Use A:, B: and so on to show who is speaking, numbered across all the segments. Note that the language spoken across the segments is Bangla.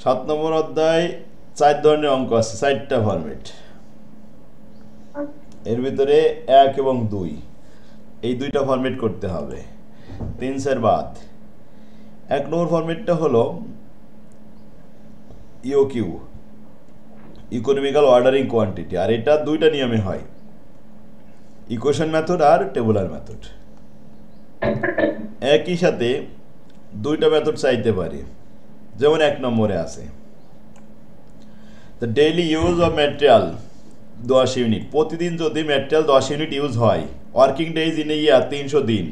A: 7 নম্বর অধ্যায় 4 ধরনের অঙ্ক আছে, 4টা ফরম্যাট। এর ভিতরে 1 এবং 2 এই দুইটা ফরম্যাট করতে হবে। 3 বাদ। 1 নম্বর ফরম্যাটটা হলো ইওকিউ, ইকোনমিক্যাল অর্ডারিং কোয়ান্টিটি, আর এটা দুইটা নিয়মে হয়, ইকুয়েশন মেথড আর টেবুলার মেথড। একই সাথে দুইটা মেথড চাইতে পারি, যেমন 1 নম্বরে আছে the daily use of material 10 unit. প্রতিদিন যদি ম্যাটেরিয়াল 10 ইউনিট ইউজ হয়, ওয়ার্কিং ডেজ ইন এ ইয়ার 300 দিন,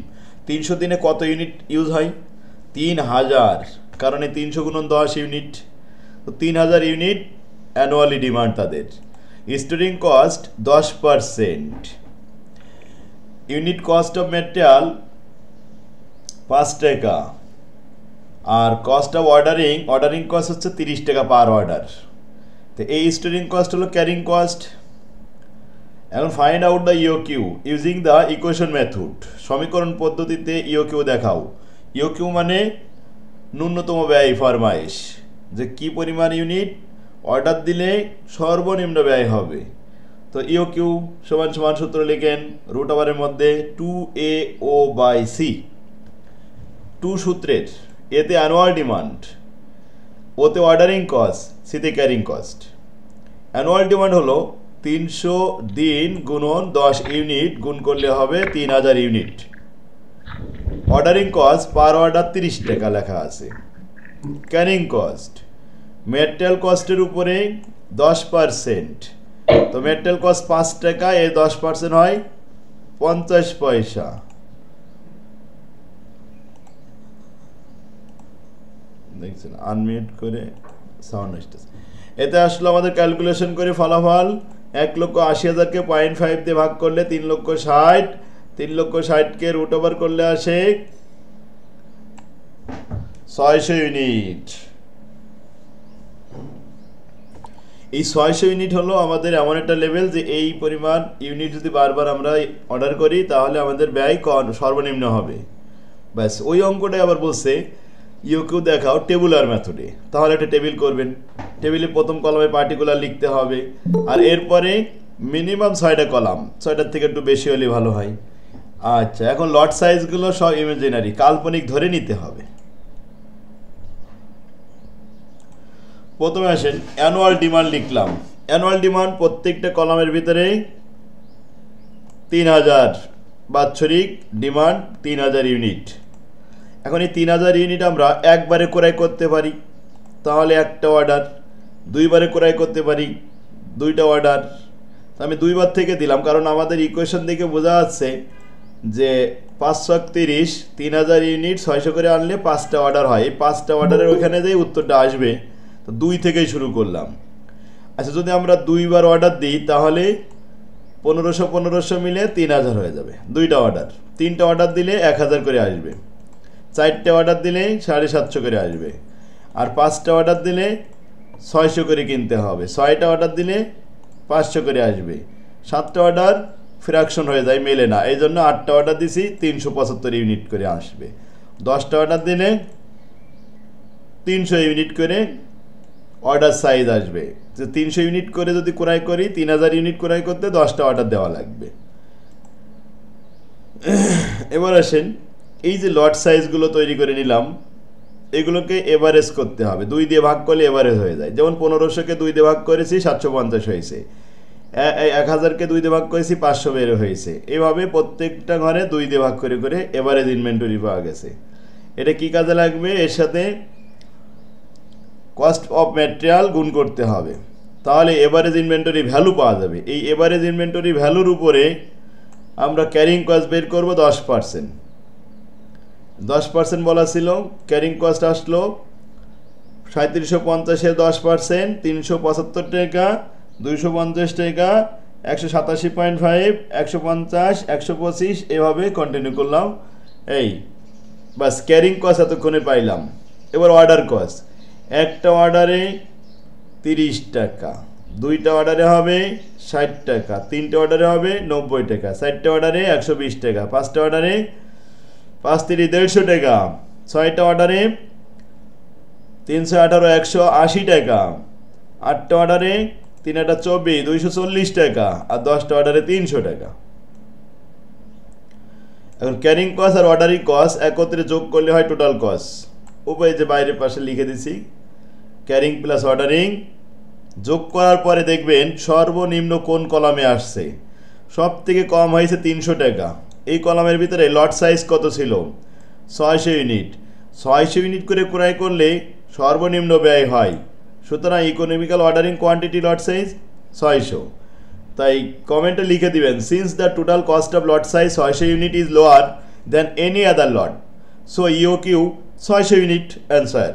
A: 300 দিনে কত ইউনিট ইউজ হয়? 3000, কারণ এই 300 গুণন 10 ইউনিট, তো 3000 ইউনিট অ্যানুয়ালি ডিমান্ড তাদের। Storing cost 10%, unit cost of material 5 টাকা, আর কস্ট অফ অর্ডারিং কস্ট হচ্ছে 30 টাকা পার অর্ডার। তো এই স্টোরিং কস্ট হলো ক্যারিং কস্ট। এখন find out the EOQ using the equation method. সমীকরণ পদ্ধতিতে ইওকিউ দেখাও। ইওকিউ মানে ন্যূনতম ব্যয় ফরমাইশ, যে কি পরিমাণ ইউনিট অর্ডার দিলে সর্বনিম্ন ব্যয় হবে। তো ইওকিউ সমান সমান সূত্র লিখেন, রুট ওভারের মধ্যে 2AO/C। 2 সূত্রের, এতে অ্যানুয়াল ডিমান্ড, ওতে অর্ডারিং কস্ট, সিতে ক্যারিং কস্ট। অ্যানুয়াল ডিমান্ড হলো 300 দিন গুণন 10 ইউনিট গুণ করলে হবে 3000 unit. Ordering cost per order 30 টাকা লেখা আছে। ক্যারিং কস্ট ম্যাটেরিয়াল কস্টের উপরে 10%, তো ম্যাটেরিয়াল কস্ট 5 টাকা, এর 10% হয় 50 পয়সা। দেখছেন আনমিউট করে সাউন্ড আসতেছে। এতে আসলে আমাদের ক্যালকুলেশন করে ফলাফল 1,80,000-কে 0.5 দিয়ে ভাগ করলে 3,60,000, 3,60,000-কে রুট ওভার করলে আসে 600 ইউনিট। এই 600 ইউনিট হলো আমাদের এমন একটা লেভেল যে এই পরিমাণ ইউনিট যদি বারবার আমরা অর্ডার করি তাহলে আমাদের ব্যয় সর্বনিম্ন হবে। ব্যাস, ওই অঙ্কটাই আবার বলছে ইওকিউ দেখাও টেবুলার মেথডে। তাহলে একটা টেবিল করবেন, টেবিলে প্রথম কলামে পার্টিকুলার লিখতে হবে, আর এরপরে মিনিমাম 6টা কলাম, 6টার থেকে একটু বেশি হলে ভালো হয়। আচ্ছা, এখন লট সাইজগুলো সব ইমাজিনারি, কাল্পনিক ধরে নিতে হবে। প্রথমে আসেন অ্যানুয়াল ডিমান্ড লিখলাম। অ্যানুয়াল ডিমান্ড প্রত্যেকটা কলামের ভিতরে 3000, বাৎসরিক ডিমান্ড 3000 ইউনিট। এখন এই 3000 ইউনিট আমরা একবারে ক্রয় করতে পারি, তাহলে একটা অর্ডার। দুইবারে ক্রয় করতে পারি, 2টা অর্ডার। আমি 2বার থেকে দিলাম, কারণ আমাদের ইকুয়েশন দেখে বোঝা যাচ্ছে যে 530, 3000 ইউনিট 600 করে আনলে 5টা অর্ডার হয়। এই 5টা অর্ডারের ওইখানে যে উত্তরটা আসবে, তো 2 থেকেই শুরু করলাম। আচ্ছা, যদি আমরা 2বার অর্ডার দিই তাহলে 1500 মিলে 3000 হয়ে যাবে। 2টা অর্ডার, 3টা অর্ডার দিলে 1000 করে আসবে। 4টে অর্ডার দিলে 750 করে আসবে, আর 5টা অর্ডার দিলে 600 করে কিনতে হবে। 6টা অর্ডার দিলে 500 করে আসবে। 7টা অর্ডার ফ্র্যাকশন হয়ে যায়, মেলে না, এই জন্য 8টা অর্ডার দিছি, 375 ইউনিট করে আসবে। 10টা অর্ডার দিলে 300 ইউনিট করে অর্ডার সাইজ আসবে। যে 300 ইউনিট করে যদি ক্রয় করি, 3000 ইউনিট ক্রয় করতে 10টা অর্ডার দেওয়া লাগবে। এবার আসেন, এই যে লট সাইজগুলো তৈরি করে নিলাম, এগুলোকে এভারেজ করতে হবে। 2 দিয়ে ভাগ করলে এভারেজ হয়ে যায়। যেমন 1500-কে 2 দিয়ে ভাগ করেছি, 750 হয়েছে। 1000-কে 2 দিয়ে ভাগ করেছি, 500 বের হয়েছে। এভাবে প্রত্যেকটা ঘরে 2 দিয়ে ভাগ করে করে এভারেজ ইনভেন্টরি পাওয়া গেছে। এটা কি কাজে লাগবে? এর সাথে কস্ট অফ ম্যাটেরিয়াল গুণ করতে হবে, তাহলে এভারেজ ইনভেন্টরি ভ্যালু পাওয়া যাবে। এই এভারেজ ইনভেন্টরি ভ্যালুর উপরে আমরা ক্যারিং কস্ট বের করব 10%। 10% বলা ছিল, ক্যারিং কস্ট আসলো 3750-এর 10%, 375 টাকা, 250 টাকা, 187.5, 150, 125, এভাবে কন্টিনিউ করলাম। এই বাস, ক্যারিং কস্ট এতক্ষণে পাইলাম। এবার অর্ডার কস্ট, একটা অর্ডারে 30 টাকা, 2টা অর্ডারে হবে 60 টাকা, 3টে অর্ডারে হবে 90 টাকা, 4টে অর্ডারে 120 টাকা, 5টা অর্ডারে 5 × 3 = 150 টাকা, 6টা অর্ডারে 318 180 টাকা, 8টা অর্ডারে 3 8 24 240 টাকা, আর 10টা অর্ডারে 300 টাকা। এখন ক্যারিং কস্ট আর অর্ডারিং কস্ট একত্রে যোগ করলে হয় টোটাল কস্ট। উভয় যে বাইরের পাশে লিখে দিছি, ক্যারিং প্লাস অর্ডারিং যোগ করার পরে দেখবেন সর্বনিম্ন কোন কলামে আসছে, সব থেকে কম হয়েছে 300 টাকা। এই কলামের ভিতরে লট সাইজ কত ছিল? 600 ইউনিট। 600 ইউনিট করে ক্রয় করলে সর্বনিম্ন ব্যয় হয়, সুতরাং economical ordering quantity lot size 600। তাই কমেন্টে লিখে দিবেন, since the total cost of lot size 600 unit is lower than any other lot, so EOQ 600 unit answer.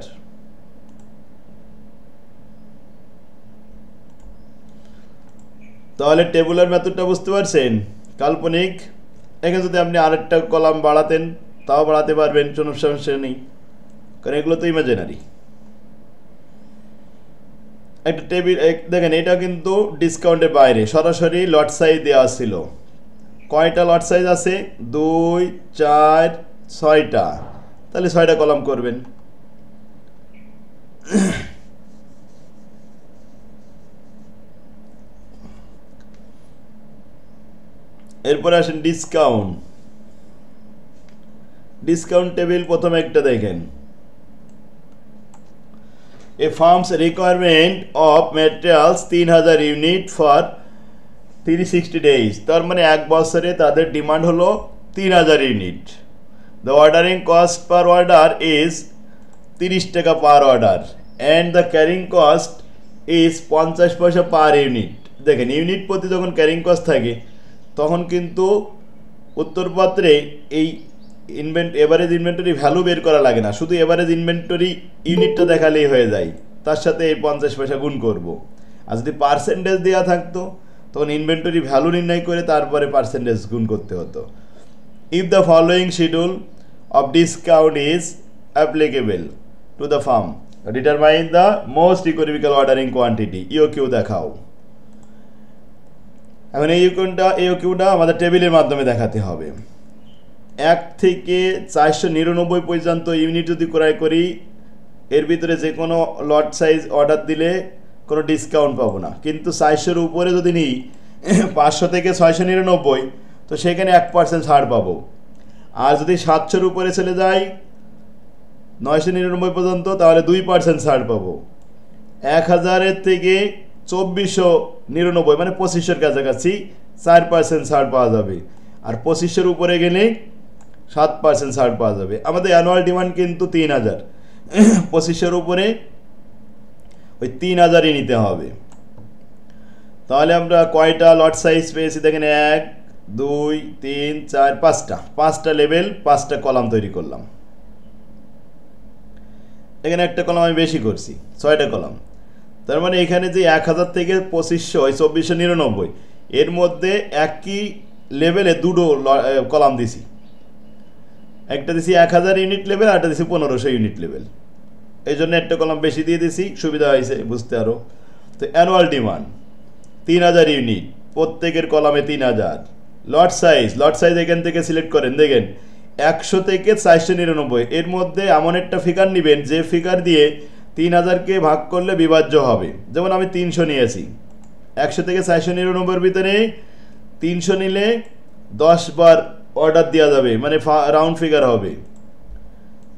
A: তাহলে টেবুলার মেথডটা বুঝতে পারছেন? কাল্পনিক। এখানে যদি আপনি আরেকটা কলাম বাড়াতেন তাও বাড়াতে পারবেন, কোনো সমস্যা নেই, কারণ এগুলো তো ইমাজিনারি। একটা টেবিল দেখেন, এটা কিন্তু ডিসকাউন্টের বাইরে, সরাসরি লট সাইজ দেওয়া ছিল। কয়টা লট সাইজ আছে? 2 4 6টা, তাহলে 6টা কলাম করবেন। এরপরে আসেন ডিসকাউন্ট। ডিসকাউন্ট টেবিল প্রথমে একটা দেখেন, a firm's requirement of materials 3000 unit for 360 days, তার মানে এক বছরে তাদের ডিমান্ড হলো 3000 unit. The ordering cost per order is 30 টাকা per order and the carrying cost is 50 পয়সা পার ইউনিট। দেখেন, ইউনিট প্রতি যখন ক্যারিং কস্ট থাকে তখন কিন্তু উত্তরপত্রে এই এভারেজ ইনভেন্টরি ভ্যালু বের করা লাগে না, শুধু এভারেজ ইনভেন্টরি ইউনিটটা দেখালেই হয়ে যায়, তার সাথে এই 50 পয়সা গুণ করব। আর যদি পার্সেন্টেজ দেওয়া থাকতো তখন ইনভেন্টরি ভ্যালু নির্ণয় করে তারপরে পার্সেন্টেজ গুণ করতে হতো। If the following schedule of discount is applicable to the firm, determine the most economical ordering quantity. EOQ দেখাও। এখন এই ইওকিউটা আমাদের টেবিলের মাধ্যমে দেখাতে হবে। 1 থেকে 499 পর্যন্ত ইউনিট যদি ক্রয় করি, এর ভিতরে যে কোনো লট সাইজ অর্ডার দিলে কোনো ডিসকাউন্ট পাবো না, কিন্তু 400-এর উপরে যদি নিই 500 থেকে 699, তো সেখানে 1% ছাড় পাবো। আর যদি 700-এর উপরে চলে যায় 999 পর্যন্ত, তাহলে 2% ছাড় পাবো। 1000-এর থেকে 2499 মানে 2500-এর কাছাকাছি 4% ছাড় পাওয়া যাবে। আর 2500-এর উপরে গেলে 7% ছাড় পাওয়া যাবে। আমাদের অ্যানুয়াল ডিমান্ড কিন্তু 3000, 2500-এর উপরে ওই 3000-ই নিতে হবে। তাহলে আমরা কয়টা লট সাইজ পেয়েছি দেখেন, 1 2 3 4 5টা লেভেল, 5টা কলাম তৈরি করলাম। এখানে একটা কলাম আমি বেশি করছি, 6টা কলাম। তার মানে এখানে যে 1000 থেকে 2500 2499, এর মধ্যে একই লেভেলে দুটো কলাম দিছি। একটা দিছি 1000 ইউনিট লেভেল, আর একটা দিছি 1500 ইউনিট লেভেল। এই জন্য একটা কলাম বেশি দিয়ে দিছি, সুবিধা হয়েছে বুঝতে আরও। তো অ্যানুয়াল ডিমান্ড 3000 ইউনিট, প্রত্যেকের কলামে 3000। লট সাইজ এখান থেকে সিলেক্ট করেন, দেখেন 100 থেকে 499, এর মধ্যে এমন একটা ফিগার নেবেন যে ফিগার দিয়ে 3000-কে ভাগ করলে বিভাজ্য হবে। যেমন আমি 300 নিয়েছি, 100 থেকে 499-এর ভিতরে 300 নিলে 10 বার অর্ডার দেওয়া যাবে, মানে রাউন্ড ফিগার হবে।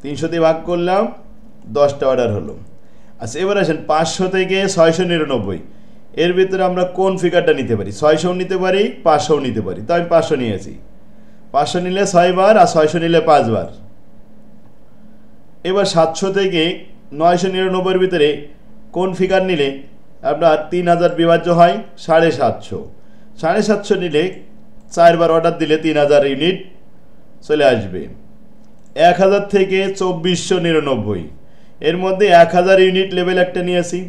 A: 300 দিয়ে ভাগ করলাম, 10টা অর্ডার হলো। আচ্ছা, এবার আসেন 500 থেকে 699, এর ভিতরে আমরা কোন ফিগারটা নিতে পারি? 600 নিতে পারি, 500 নিতে পারি। তো আমি 500 নিয়েছি। 500 নিলে 6 বার, আর 600 নিলে 5 বার। এবার 700 থেকে 999-এর ভিতরে কোন ফিগার নিলে আপনার 3000 বিভাজ্য হয়? 750। 750 নিলে 4 বার অর্ডার দিলে 3000 ইউনিট চলে আসবে। 1000 থেকে 2499, এর মধ্যে 1000 ইউনিট লেভেল একটা নিয়েছি,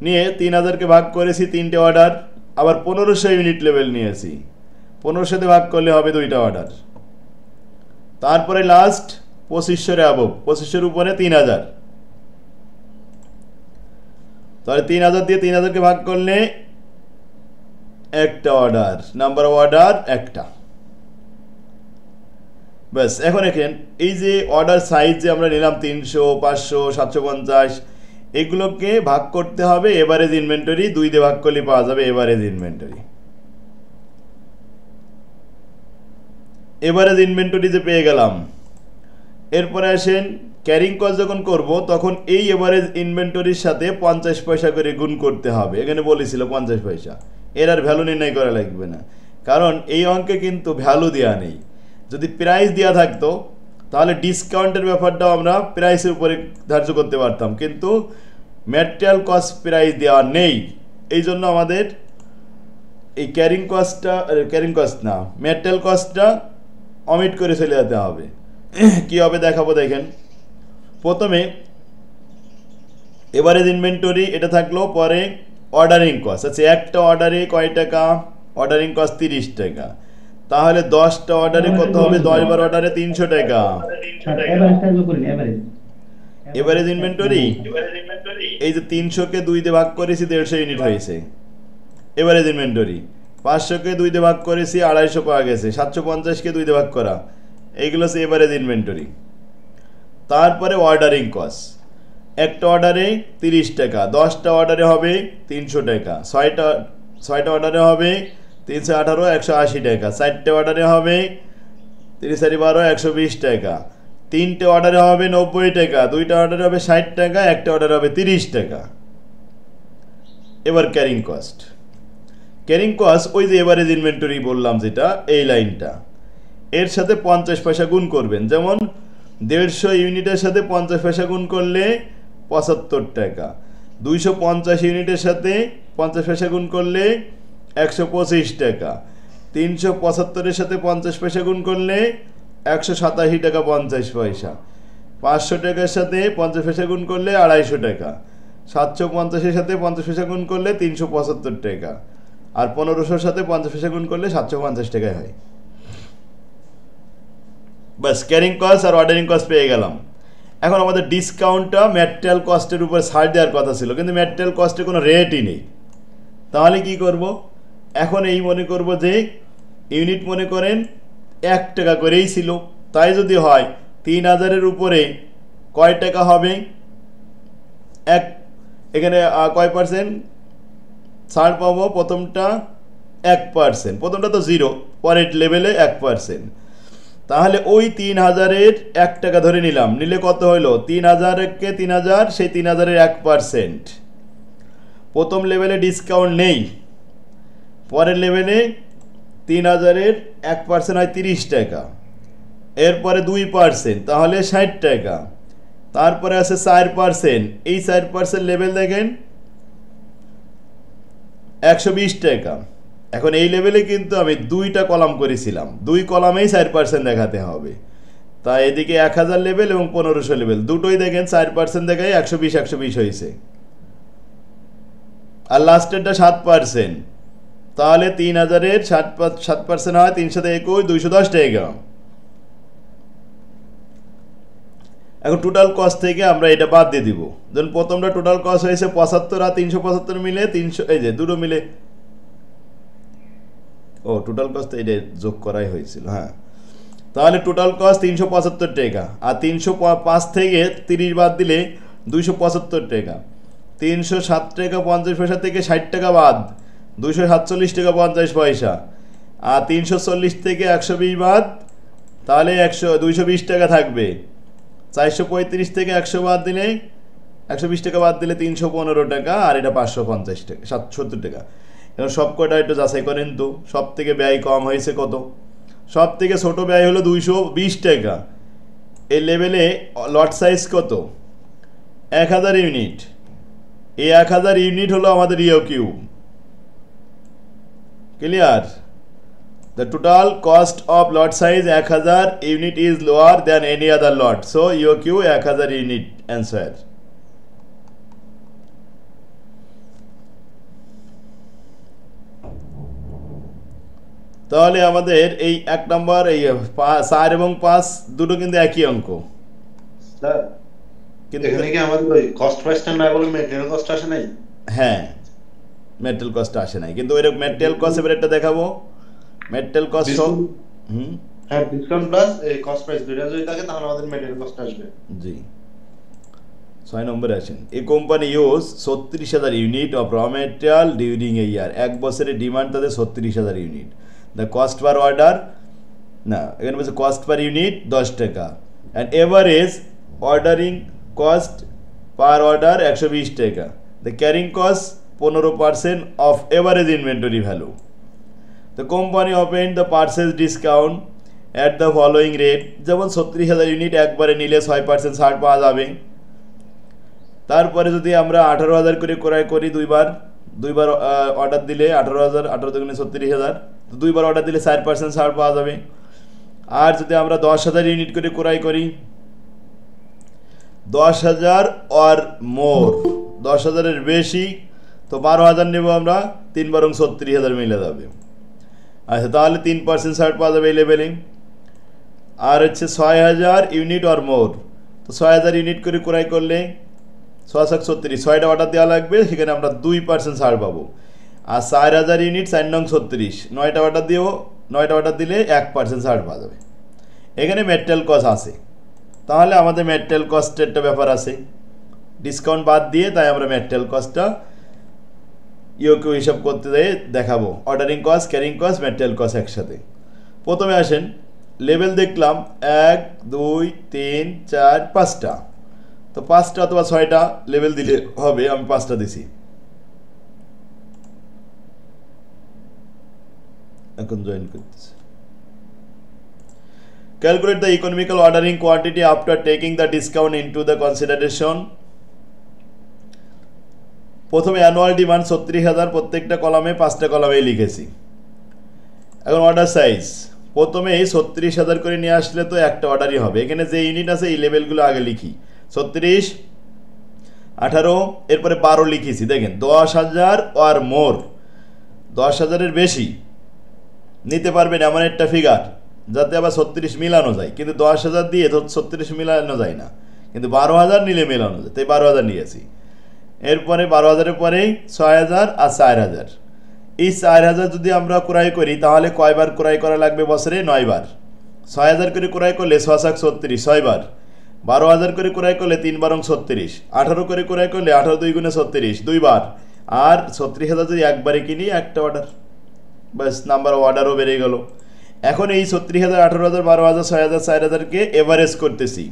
A: নিয়ে 3000-কে ভাগ করেছি 3টে অর্ডার। আবার 1500 ইউনিট লেভেল নিয়েছি, 1500-তে ভাগ করলে হবে 2টা অর্ডার। তারপরে লাস্ট 2500-এর অ্যাবভ, 2500-এর উপরে 3000। তাহলে 3000 দিয়ে 3000-কে ভাগ করলে একটা অর্ডার, নাম্বার অফ অর্ডার একটা। ব্যাস এখন দেখেন এই যে অর্ডার সাইজ যে আমরা নিলাম 300, 500, 750, এগুলোকে ভাগ করতে হবে এভারেজ ইনভেন্টরি, 2 দিয়ে ভাগ করলে পাওয়া যাবে এভারেজ ইনভেন্টরি। এভারেজ ইনভেন্টরি যে পেয়ে গেলাম, এরপরে আসেন ক্যারিং কস্ট যখন করব তখন এই এভারেজ ইনভেন্টরির সাথে 50 পয়সা করে গুণ করতে হবে। এখানে বলেছিল 50 পয়সা, এর আর ভ্যালু নির্ণয় করা লাগবে না, কারণ এই অঙ্কে কিন্তু ভ্যালু দেওয়া নেই। যদি প্রাইস দেওয়া থাকতো তাহলে ডিসকাউন্টের ব্যাপারটাও আমরা প্রাইসের উপরে ধার্য করতে পারতাম, কিন্তু ম্যাটেরিয়াল কস্ট প্রাইস দেওয়া নেই। এই জন্য আমাদের এই ক্যারিং কস্ট না, ম্যাটেরিয়াল কস্টটা অমিট করে চলে যেতে হবে। কি হবে দেখাবো, দেখেন প্রথমে এভারেজ ইনভেন্টরি এটা থাকলো, পরে অর্ডারিং কস্ট। আচ্ছা, একটা অর্ডারে কয় টাকা? অর্ডারিং কস্ট 30 টাকা। তাহলে 10টা অর্ডারে কত হবে? 10 বার অর্ডারে 300 টাকা। এভারেজ ইনভেন্টরি এই যে 300-কে 2 দিয়ে ভাগ করেছি 150 ইউনিট হয়েছে এভারেজ ইনভেন্টরি। 500-কে 2 দিয়ে ভাগ করেছি 250 পাওয়া গেছে। 750-কে 2 দিয়ে ভাগ করা, এইগুলো হচ্ছে এভারেজ ইনভেন্টরি। তারপরে অর্ডারিং কস্ট, একটা অর্ডারে 30 টাকা, 10টা অর্ডারে হবে 300 টাকা, 6টা অর্ডারে হবে 318, 180 টাকা, 4টে অর্ডারে হবে 30 আর 12, 120 টাকা, 3টে অর্ডারে হবে 90 টাকা, 2টা অর্ডারে হবে 60 টাকা, একটা অর্ডারে হবে 30 টাকা। এবার ক্যারিং কস্ট, ক্যারিং কস্ট ওই যে এভারেজ ইনভেন্টরি বললাম যেটা, এই লাইনটা, এর সাথে 50 পয়সা গুণ করবেন। যেমন 150 ইউনিটের সাথে 50 পয়সা গুণ করলে 75 টাকা, 250 ইউনিটের সাথে 50 পয়সা গুণ করলে 125 টাকা, 375-এর সাথে 50 পয়সা গুণ করলে 187 টাকা 50 পয়সা, 500 টাকার সাথে 50 পয়সা গুণ করলে 250 টাকা, 750-এর সাথে 50 পয়সা গুণ করলে 375 টাকা, আর 1500-এর সাথে 50 পয়সা গুণ করলে 750 টাকায় হয়। বাস, ক্যারিং কস্ট আর অর্ডারিং কস্ট পেয়ে গেলাম। এখন আমাদের ডিসকাউন্টটা ম্যাটেরিয়াল কস্টের উপর ছাড় দেওয়ার কথা ছিল, কিন্তু ম্যাটেরিয়াল কস্টে কোনো রেটই নেই। তাহলে কি করব? এখন এই মনে করব যে ইউনিট মনে করেন 1 টাকা করেই ছিল, তাই যদি হয় 3000-এর উপরে কয় টাকা হবে? এখানে কয় পার্সেন্ট ছাড় পাবো? প্রথমটা 1%, প্রথমটা তো 0, পরের লেভেলে 1%। তাহলে ওই 3000-এর 1 টাকা ধরে নিলাম, নিলে কত হইলো? 3000-কে 3000, সেই 3000-এর 1%। প্রথম লেভেলে ডিসকাউন্ট নেই, পরের লেভেলে 3000-এর 1% হয় 30 টাকা, এরপরে 2%, তাহলে 60 টাকা, তারপরে আছে 4%, এই 4% লেভেল দেখেন 120 টাকা। এখন এই লেভেলে কিন্তু আমি 2টা কলাম করেছিলাম, 2 কলামেই 4% দেখাতে হবে, তাই এদিকে 1000 লেভেল এবং 1500 লেভেল দুটোই দেখেন 4% দেখায় 120 হয়েছে, আর লাস্টেরটা 7%, তাহলে 3000-এর 7% হয় 321, 210 টাকা। এখন টোটাল কস্ট থেকে আমরা এটা বাদ দিয়ে দিব। যেমন প্রথমটা টোটাল কস্ট হয়েছে 75, আর 375 মিলে 300, এই যে দুটো মিলে, ও টোটাল কস্ট এটা যোগ করাই হয়েছিল, হ্যাঁ। তাহলে টোটাল কস্ট 375 টাকা, আর 305 থেকে 30 বাদ দিলে 275 টাকা, 307 টাকা 50 পয়সা থেকে 60 টাকা বাদ 247 টাকা 50 পয়সা, আর 340 থেকে 120 বাদ, তাহলে 220 টাকা থাকবে। 435 থেকে 100 বাদ দিলে 120 টাকা বাদ দিলে 315 টাকা, আর এটা 550 টাকা, 70 টাকা। এখন সব কয়টা একটু যাচাই করেন তো, সব থেকে ব্যয় কম হয়েছে কত? সব থেকে ছোট ব্যয় হলো 220 টাকা। এই লেভেলে লট সাইজ কত? 1000 ইউনিট। এই 1000 ইউনিট হলো আমাদের ইওকিউ। Clear? The total cost of lot size 1000 unit is lower than any other lot. So EOQ 1000 unit answer. তাহলে আমাদের এই 1 নম্বর, এই 4 এবং 5 দুটো কিন্তু একই অঙ্ক।
B: স্যার, কিন্তু এখানে কি আমাদের ওই কস্ট প্রাইসটা না বলে ম্যাটেরিয়াল কস্ট আসে নাই?
A: হ্যাঁ, ম্যাটেরিয়াল কস্ট আসে নাই, কিন্তু ওই ম্যাটেরিয়াল কস্ট এবার একটা দেখাবো। ম্যাটেরিয়াল কস্ট
B: হ্যাঁ ডিসকাউন্ট প্লাস কস্ট প্রাইস দুইটা যদি থাকে তাহলে আমাদের ম্যাটেরিয়াল কস্ট আসবে।
A: জি 6 নম্বরে আসেন। A company use 36,000 unit of raw material during a year. এক বছরে ডিমান্ড তাদের 36,000 unit. The cost per order, না এখানে বলছে কস্ট পার ইউনিট 10 টাকা, and average ordering cost per order 120 টাকা। The carrying cost 15% of average inventory value. The company open the purchase discount at the following rate. যেমন 36,000 ইউনিট একবারে নিলে 6% ছাড় পাওয়া যাবে। তারপরে যদি আমরা 18,000 করে ক্রয় করি, দুইবার অর্ডার দিলে 18,000, 18 দুগুণে 36,000, তো দুইবার অর্ডার দিলে 4% ছাড় পাওয়া যাবে। আর যদি আমরা 10,000 ইউনিট করে ক্রয় করি, 10,000 অর মোর, 10,000-এর বেশি, তো 12,000 নেব আমরা, 3 বারং 36,000 মিলে যাবে। আচ্ছা তাহলে 3% ছাড় পাওয়া যাবে এই লেভেলে। আর হচ্ছে 6,000 ইউনিট অর মোর, তো 6,000 ইউনিট করে ক্রয় করলে 6,36, 6টা অর্ডার দেওয়া লাগবে, সেখানে আমরা 2% ছাড় পাবো। আর 4,000 ইউনিট 4 নং 36, 9টা অর্ডার দিয়েও, 9টা অর্ডার দিলে 1% ছাড় পাওয়া যাবে। এখানে ম্যাটেরিয়াল কস্ট আছে, তাহলে আমাদের ম্যাটেরিয়াল কস্টের একটা ব্যাপার আছে, ডিসকাউন্ট বাদ দিয়ে, তাই আমরা ম্যাটেরিয়াল কস্টটা ইউকিউ হিসাব করতে যাই দেখাবো। Ordering cost, carrying cost, material cost একসাথে। প্রথমে আসেন, লেভেল দেখলাম 1, 2, 3, 4, 5টা, তো 5টা অথবা 6টা লেভেল দিলে হবে, আমি 5টা দিছি। এখন জয়েন করতেছি। Calculate the economical ordering quantity after taking the discount into the consideration. প্রথমে অ্যানুয়াল ডিমান্ড 36,000, প্রত্যেকটা কলামে 5টা কলামে লিখেছি। এখন অর্ডার সাইজ, প্রথমে 36,000 করে নিয়ে আসলে তো একটা অর্ডারই হবে। এখানে যে ইউনিট আছে এই লেভেলগুলো আগে লিখি, 36, 18, এরপরে 12 লিখেছি। দেখেন 10,000 আর মোর, 10,000-এর বেশি নিতে পারবেন এমন একটা ফিগার যাতে আবার 36 মিলানো যায়, কিন্তু 10,000 দিয়ে 36 মিলানো যায় না, কিন্তু 12,000 নিলে মেলানো যায়, তাই 12,000 নিয়েছি। এরপরে 12,000-এর পরেই 6,000 আর 4,000। এই 4,000 যদি আমরা ক্রয় করি তাহলে কয়বার ক্রয় করা লাগবে বছরে? 9 বার। 6,000 করে ক্রয় করলে 6,36, 6 বার। 12,000 করে ক্রয় করলে 3 বারং 36, 18 করে ক্রয় করলে 18 2 গুণে 36, 2 বার। আর 36,000 যদি একবারে কিনি, একটা অর্ডার, বাস নাম্বার অফ অর্ডারও বেড়ে গেল। এখন এই 36,000, 18,000, 12,000, 6,000, 4,000-কে এভারেজ করতেছি,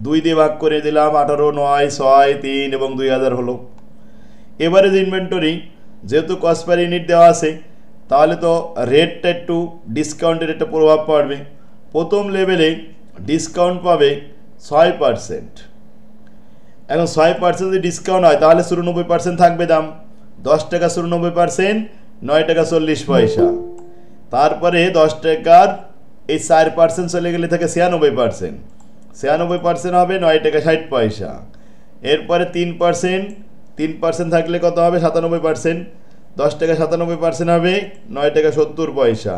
A: 2 দিয়ে ভাগ করে দিলাম, 18, 9, 6, 3 এবং 2,000 হলো। এভারেজ ইনভেন্টরি, যেহেতু কস্ট পার ইউনিট দেওয়া আছে, তাহলে তো রেটটা একটু, ডিসকাউন্টের একটা প্রভাব পড়বে। প্রথম লেভেলে ডিসকাউন্ট পাবে 6%। এখন 6% যদি ডিসকাউন্ট হয় তাহলে 94% থাকবে দাম। 10 টাকা 94%, 9 টাকা 40 পয়সা। তারপরে 10 টাকার এই 4% চলে গেলে থাকে 96%, 96% হবে 9 টাকা 60 পয়সা। এরপরে 3% থাকলে কত হবে? 97%, 10 টাকা 97% হবে 9 টাকা 70 পয়সা।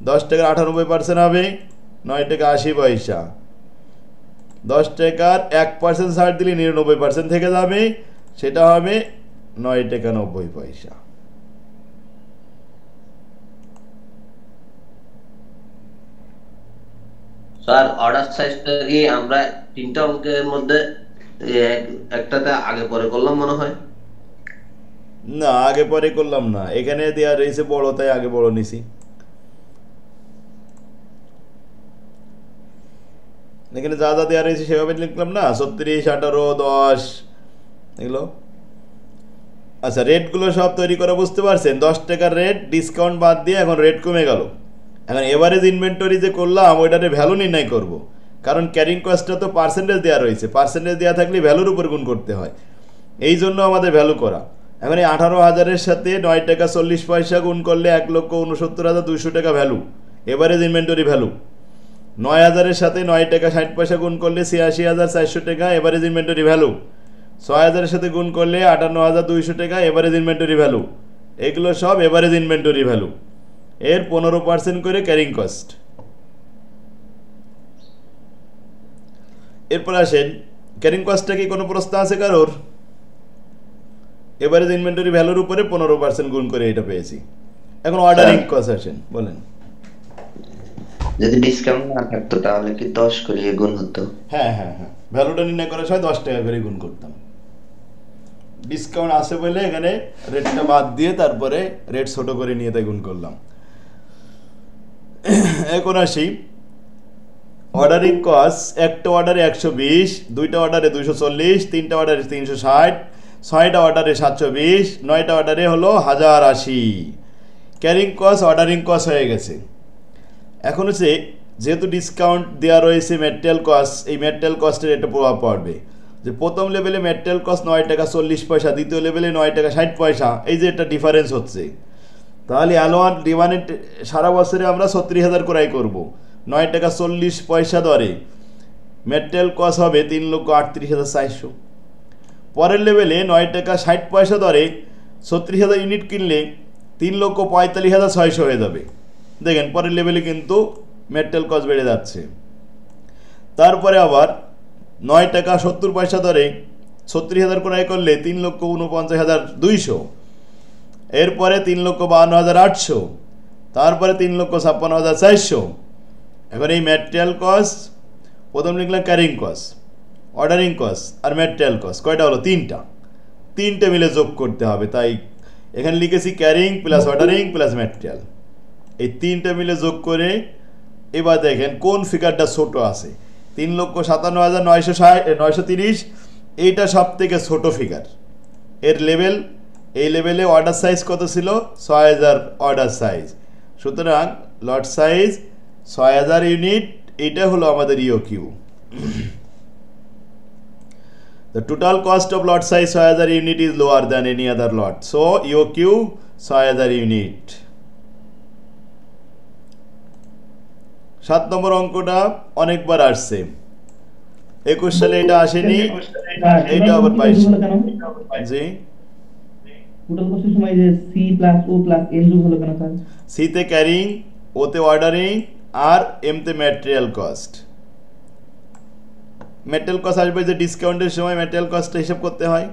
A: 10 টাকার 98% হবে 9 টাকা 80 পয়সা। 10 টাকার 1% ছাড় দিলে 99% থেকে যাবে, সেটা হবে 9 টাকা 90 পয়সা।
C: স্যার অর্ডার সাইজটা কি আমরা তিনটা অঙ্কের মধ্যে একটাতে আগে পরে করলাম মনে হয়?
A: না, আগে পরে করলাম না, এখানে দেওয়া রয়েছে বড়, তাই আগে বড় নিছি। এখানে যা যা দেওয়া রয়েছে সেভাবে লিখলাম না, 36, 18, 10 এগুলো। আচ্ছা, রেটগুলো সব তৈরি করে বুঝতে পারছেন? 10 টাকার রেট ডিসকাউন্ট বাদ দিয়ে এখন রেট কমে গেল। এখন এভারেজ ইনভেন্টরি যে করলাম ওইটারে ভ্যালু নির্ণয় করব, কারণ ক্যারিং কস্টটা তো পার্সেন্টেজ দেওয়া রয়েছে, পার্সেন্টেজ দেওয়া থাকলে ভ্যালুর উপর গুণ করতে হয়, এই জন্য আমাদের ভ্যালু করা। এখন এই 18,000-এর সাথে 9 টাকা 40 পয়সা গুণ করলে 1,69,200 টাকা ভ্যালু, এভারেজ ইনভেন্টরি ভ্যালু। 9,000-এর সাথে 9 টাকা 60 পয়সা গুণ করলে 86,400 টাকা এভারেজ ইনভেন্টরি ভ্যালু। 6,000-এর সাথে গুণ করলে 58,200 টাকা এভারেজ ইনভেন্টরি ভ্যালু। এগুলো সব এভারেজ ইনভেন্টরি ভ্যালু, এর 15% করে ক্যারিং কস্ট। এরপর আসেন, ক্যারিং কস্টটা কি কোনো প্রশ্ন আছে কারোর? এভারেজ ইনভেন্টরি ভ্যালুর উপরে 15% গুণ করে এটা পেয়েছি। এখন অর্ডারিং কস্ট আসেন, বলেন।
C: যদি ডিসকাউন্ট না থাকতো তাহলে কি 10 করে গুণ হতো?
A: হ্যাঁ হ্যাঁ হ্যাঁ, ভ্যালুটা নির্ণয় করার সময় 10 টাকা করে গুণ করতাম। ডিসকাউন্ট আছে বলে এখানে রেটটা বাদ দিয়ে তারপরে রেট ছোট করে নিয়ে তাই গুণ করলাম। এখন আসি অর্ডারিং কস্ট। একটা অর্ডারে 120, দুইটা অর্ডারে 240, তিনটা অর্ডারে 360, 6টা অর্ডারে 720, 9টা অর্ডারে হলো 1080। ক্যারিং কস্ট অর্ডারিং কস্ট হয়ে গেছে। এখন হচ্ছে যেহেতু ডিসকাউন্ট দেওয়া রয়েছে ম্যাটেরিয়াল কস্ট, এই ম্যাটেরিয়াল কস্টের একটা প্রভাব পড়বে যে প্রথম লেভেলে ম্যাটেরিয়াল কস্ট 9 টাকা 40 পয়সা, দ্বিতীয় লেভেলে 9 টাকা 60 পয়সা, এই যে একটা ডিফারেন্স হচ্ছে। তাহলে অ্যালোয়ান ডিমান্ড সারা বছরে আমরা 36,000 ক্রয় করব, 9 টাকা 40 পয়সা দরে ম্যাটেরিয়াল কস্ট হবে 3,38,400। পরের লেভেলে 9 টাকা 60 পয়সা দরে 36,000 ইউনিট কিনলে 3,45,600 হয়ে যাবে। দেখেন পরের লেভেলে কিন্তু ম্যাটেরিয়াল কস্ট বেড়ে যাচ্ছে। তারপরে আবার 9 টাকা 70 পয়সা দরে 36,000 ক্রয় করলে 3,49,200, এরপরে 3,52,800, তারপরে 3,56,400। এখন এই ম্যাটেরিয়াল কস্ট, প্রথম লিখলাম ক্যারিং কস্ট, অর্ডারিং কস্ট আর ম্যাটেরিয়াল কস্ট, কয়টা হলো? তিনটে মিলে যোগ করতে হবে। তাই এখানে লিখেছি carrying plus ordering plus material, এই তিনটে মিলে যোগ করে এবার দেখেন কোন ফিগারটা ছোট আছে। 3,57,930, এইটা সব থেকে ছোট ফিগার। এর লেভেল, এই লেভেলে অর্ডার সাইজ কত ছিল? 6,000 অর্ডার সাইজ। সুতরাং লট সাইজ 6,000 ইউনিট, এটা হলো আমাদের ইওকিউ। The total cost of lot size 6,000 unit is lower than any other lot. So EOQ 6,000 unit. 7 নম্বর অঙ্কটা অনেকবার আসছে, 21 সালে এটা আসেনি, এটা আবার 22। জি,
D: টোটাল কস্টের সময় যে সি প্লাস ও প্লাস এন যোগ হলো কেন স্যার?
A: সি তে ক্যারিং, ও তে অর্ডারিং আর এম তে ম্যাটেরিয়াল কস্ট। ম্যাটেরিয়াল কস্ট আসবে যে ডিসকাউন্টের সময় ম্যাটেরিয়াল কস্টটা হিসাব করতে হয়।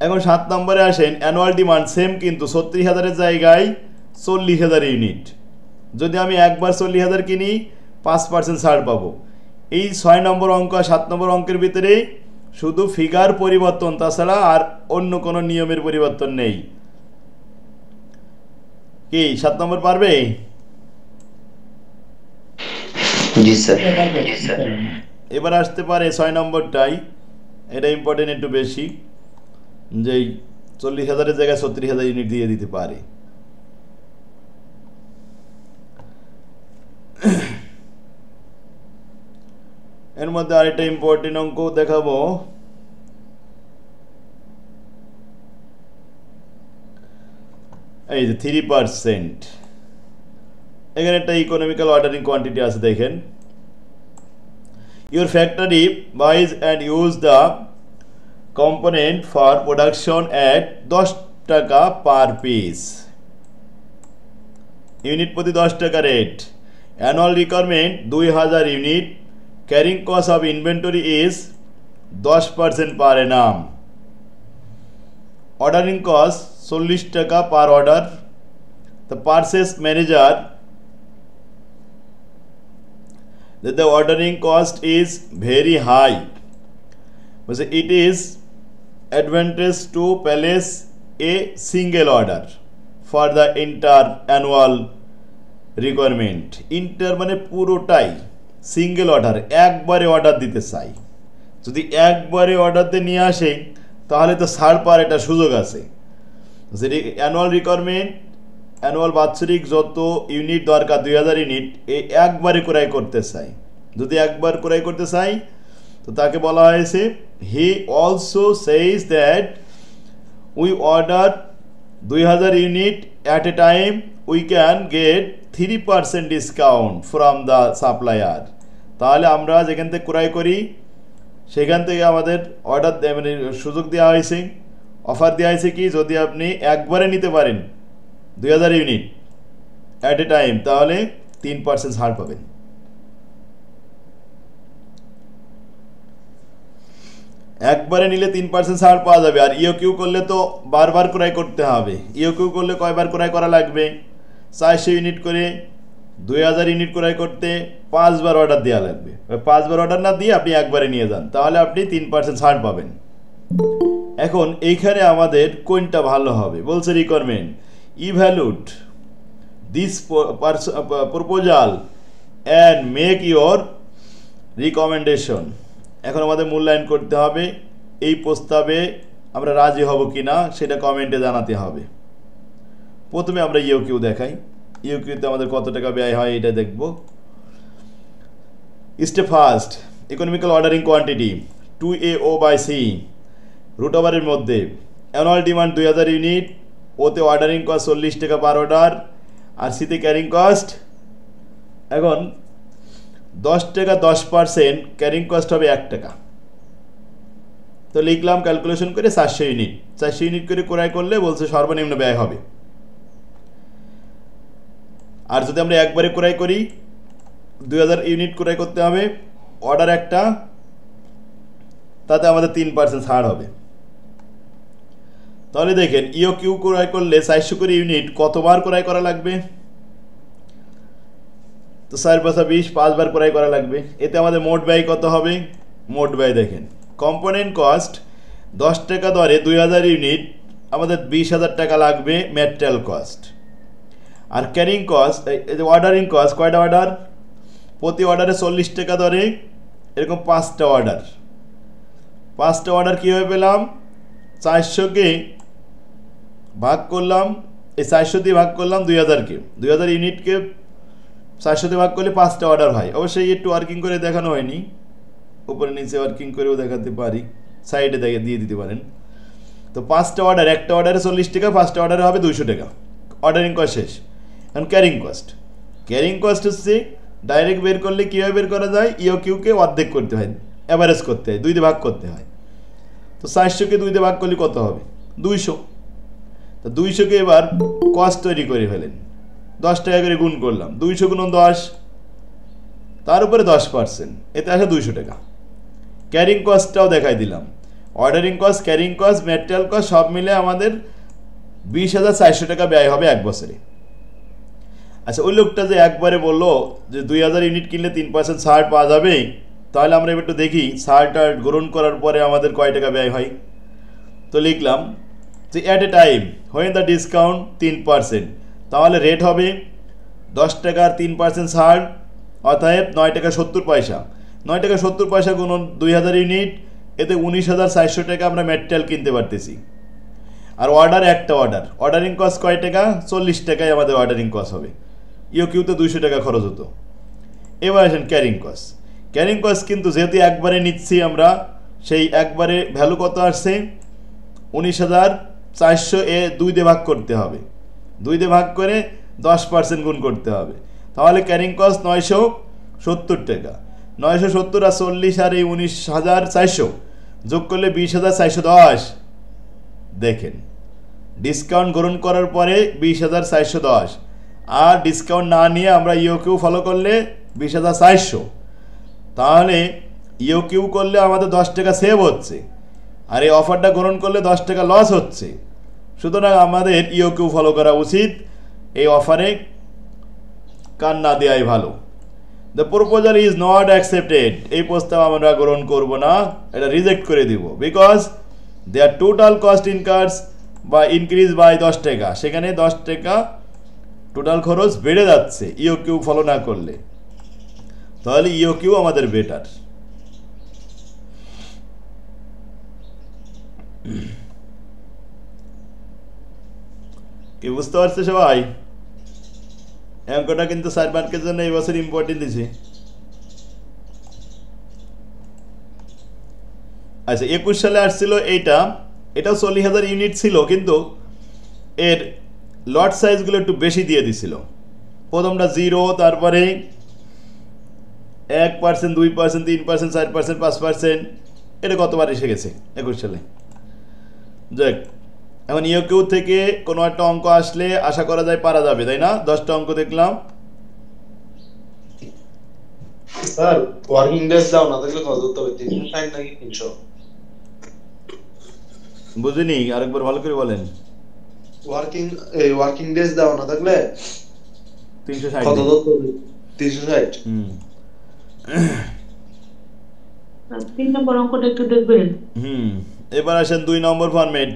A: এখন 7 নম্বরে আসেন অ্যানুয়াল ডিমান্ড সেম কিন্তু 36,000 জায়গায় 40,000 ইউনিট। যদি আমি একবার 40,000 কিনি 5% ছাড় পাবো। এই 6 নম্বর অঙ্ক আর 7 নম্বর অঙ্কের ভিতরে শুধু ফিগার পরিবর্তন, তাছাড়া আর অন্য কোনো নিয়মের পরিবর্তন নেই। কি 7 নম্বর পারবে?
C: জি স্যার।
A: এবার আসতে পারে 6 নম্বরটাই, এটা ইম্পর্টেন্ট একটু বেশি, যে 40,000 জায়গায় 36,000 ইউনিট দিয়ে দিতে পারে। এর মধ্যে আরেকটা ইম্পর্টেন্ট অঙ্ক দেখাবো। এই যে 3%, এখানে একটা ইকোনমিক্যাল অর্ডারিং কোয়ান্টিটি আছে। দেখেন, your factory buys and use the component for production at 10 টাকা পার পিস, ইউনিট প্রতি 10 টাকা rate. Annual requirement 2,000 unit, carrying cost of inventory is 10% per annum, ordering cost 40 টাকা per order. The purchase manager that the ordering cost is very high, but it is advantageous to place a single order for the entire annual requirement. Inter মানে পুরোটাই, সিঙ্গেল অর্ডার, একবারে অর্ডার দিতে চাই। যদি একবারে অর্ডার দিয়ে নিয়ে আসে তাহলে তো ছাড় পাওয়ার একটা সুযোগ আছে। অ্যানুয়াল রিকোয়ারমেন্ট, অ্যানুয়াল বাৎসরিক যত ইউনিট দরকার 2,000 ইউনিট, এই একবারে ক্রয় করতে চাই। যদি একবার ক্রয় করতে চাই তো তাকে বলা হয়েছে he also সেইজ that we order 2,000 unit at a time, we can get 3% discount from the supplier. তাহলে আমরা যেখান থেকে ক্রয় করি সেখান থেকে আমাদের অর্ডার মানে সুযোগ দেওয়া হয়েছে, অফার দেওয়া হয়েছে কি, যদি আপনি একবারে নিতে পারেন 2,000 ইউনিট অ্যাট এ টাইম তাহলে 3% ছাড় পাবেন। একবারে নিলে 3% ছাড় পাওয়া যাবে। আর ইওকিউ করলে তো বারবার ক্রয় করতে হবে। ইওকিউ করলে কয়বার ক্রয় করা লাগবে? 400 ইউনিট করে 2000 ইউনিট ক্রয় করতে 5 বার অর্ডার দেওয়া লাগবে। 5 বার অর্ডার না দিয়ে আপনি একবারে নিয়ে যান, তাহলে আপনি 3% ছাড় পাবেন। এখন এইখানে আমাদের কোনটা ভালো হবে বলছে requirement evaluate this proposal and make your recommendation. এখন আমাদের মূল্যায়ন করতে হবে, এই প্রস্তাবে আমরা রাজি হব কি না সেটা কমেন্টে জানাতে হবে। প্রথমে আমরা ইউকিউ দেখাই, ইউকিউতে আমাদের কত টাকা ব্যয় হয় এটা দেখব। Step first, economical ordering quantity 2AO/C root ওভারের মধ্যে অ্যানুয়াল ডিমান্ড 2000 ইউনিট, ওতে অর্ডারিং কস্ট 40 টাকা পার অর্ডার, আর সিতে ক্যারিং কস্ট। এখন 10 টাকা 10% ক্যারিং কস্ট হবে 1 টাকা। তো লিখলাম ক্যালকুলেশন করে 400 ইউনিট, 400 ইউনিট করে ক্রয় করলে বলছে সর্বনিম্ন ব্যয় হবে। আর যদি আমরা একবারে ক্রয় করি 2000 ইউনিট ক্রয় করতে হবে, অর্ডার একটা, তাতে আমাদের 3% ছাড় হবে। তাহলে দেখেন ইওকিউ ক্রয় করলে 400 করে ইউনিট কতবার ক্রয় করা লাগবে? তো 4 × 20, 5 বার ক্রয় করা লাগবে। এতে আমাদের মোট ব্যয় কত হবে? মোট ব্যয় দেখেন কম্পোনেন্ট কস্ট 10 টাকা দরে 2000 ইউনিট, আমাদের 20,000 টাকা লাগবে ম্যাটেরিয়াল কস্ট। আর ক্যারিং কস্ট, এই যে অর্ডারিং কস্ট, কয়টা অর্ডার? প্রতি অর্ডারে 40 টাকা দরে, এরকম 5টা অর্ডার। 5টা অর্ডার কীভাবে পেলাম? 400-কে ভাগ করলাম, এই 400 দিয়ে ভাগ করলাম 2000-কে, 2000 ইউনিটকে 400 দিয়ে ভাগ করলে 5টা অর্ডার হয়। অবশ্যই একটু ওয়ার্কিং করে দেখানো হয়নি, উপরে নিচে ওয়ার্কিং করেও দেখাতে পারি, সাইডে দিয়ে দিতে পারেন। তো 5টা অর্ডার, একটা অর্ডারে 40 টাকা, 5টা অর্ডারে হবে 200 টাকা। অর্ডারিং কস্ট শেষ। এখন ক্যারিং কস্ট, ক্যারিং কস্ট হচ্ছে ডাইরেক্ট বের করলে কীভাবে বের করা যায়? ইওকিউকে অর্ধেক করতে হয়, অ্যাভারেজ করতে হয়, 2 দিয়ে ভাগ করতে হয়। তো 400-কে 2 দিয়ে ভাগ করলে কত হবে? 200। তো 200-কে এবার কস্ট তৈরি করে ফেলেন, 10 টাকা করে গুণ করলাম, 200 × 10, তার উপরে 10%, এতে আসে 200 টাকা। ক্যারিং কস্টটাও দেখাই দিলাম, ordering cost, carrying cost, material cost সব মিলে আমাদের 20,400 টাকা ব্যয় হবে 1 বছরে। আচ্ছা, ওই লোকটা যে একবারে বললো যে 2000 ইউনিট কিনলে 3% ছাড় পাওয়া যাবে, তাহলে আমরা এবার একটু দেখি ছাড়টা গ্রহণ করার পরে আমাদের কয় টাকা ব্যয় হয়। তো লিখলাম যে at a time when the discount 3%, তাহলে রেট হবে 10 টাকার 3% ছাড়, অতএব 9 টাকা 70 পয়সা। 9 টাকা 70 পয়সা গুণন 2000 ইউনিট, এতে 19,400 টাকা আমরা ম্যাটেরিয়াল কিনতে পারতেছি। আর অর্ডার, একটা অর্ডার, অর্ডারিং কস্ট কয় টাকা? 40 টাকায় আমাদের অর্ডারিং কস্ট হবে। ইওকিউতে 200 টাকা খরচ হতো। এবার আসেন ক্যারিং কস্ট। ক্যারিং কস্ট কিন্তু যেহেতু একবারে নিচ্ছি আমরা, সেই একবারে ভ্যালু কত আসছে? 19,400 এ 2 দিয়ে ভাগ করতে হবে, 2 দিয়ে ভাগ করে 10% গুণ করতে হবে। তাহলে ক্যারিং কস্ট 970 টাকা। 970 আর 40 আর এই 19,400 যোগ করলে 20,410। দেখেন ডিসকাউন্ট গ্রহণ করার পরে 20,410, আর ডিসকাউন্ট না নিয়ে আমরা ইওকিউ ফলো করলে 20,400। তাহলে ইওকিউ করলে আমাদের 10 টাকা সেভ হচ্ছে, আর এই অফারটা গ্রহণ করলে 10 টাকা লস হচ্ছে। সুতরাং আমাদের ইওকিউ ফলো করা উচিত, এই অফারে কান না দেওয়াই ভালো। The proposal is not accepted, এই প্রস্তাব আমরা গ্রহণ করব না, এটা রিজেক্ট করে দিব। বিকজ দেয়ার টোটাল কস্ট ইনকার্স বা ইনক্রিজ বাই 10 টাকা, সেখানে 10 টাকা টোটাল খরচ বেড়ে যাচ্ছে ইওকিউ ফলো না করলে। তাহলে ইওকিউ আমাদের বেটার। কি বুঝতে পারছে সবাই? অঙ্কটা কিন্তু 4 মার্কের জন্য এই বছর ইম্পর্টেন্ট দিছে। আচ্ছা, 21 সালে আসছিল এটাও 40,000 ইউনিট ছিল, কিন্তু এর লট সাইজগুলো একটু বেশি দিয়ে দিছিল। প্রথমটা 0, তারপরে 1%, 2%, 3%, 4%, 5%, এটা কতবার এসে গেছে 21 সালে। যাক, এখন ইওকিউ থেকে কোনো একটা অঙ্ক আসলে আশা করা যায় পারা যাবে, তাই না? 10টা অঙ্ক দেখলাম।
B: স্যার ওয়ার্কিং ডেজ দাও না দেখলে কত হতে হবে? 360 নাকি 300?
A: বুঝিনি, আরেকবার ভালো করে বলেন।
B: ওয়ার্কিং ডেজ দাও না থাকলে
A: 360
B: কত
A: দিন।
B: দূর 360
A: হুম
E: 3 নম্বর অঙ্কটা একটু দেখবেন।
A: হুম এবার আসেন 2 নম্বর ফরম্যাট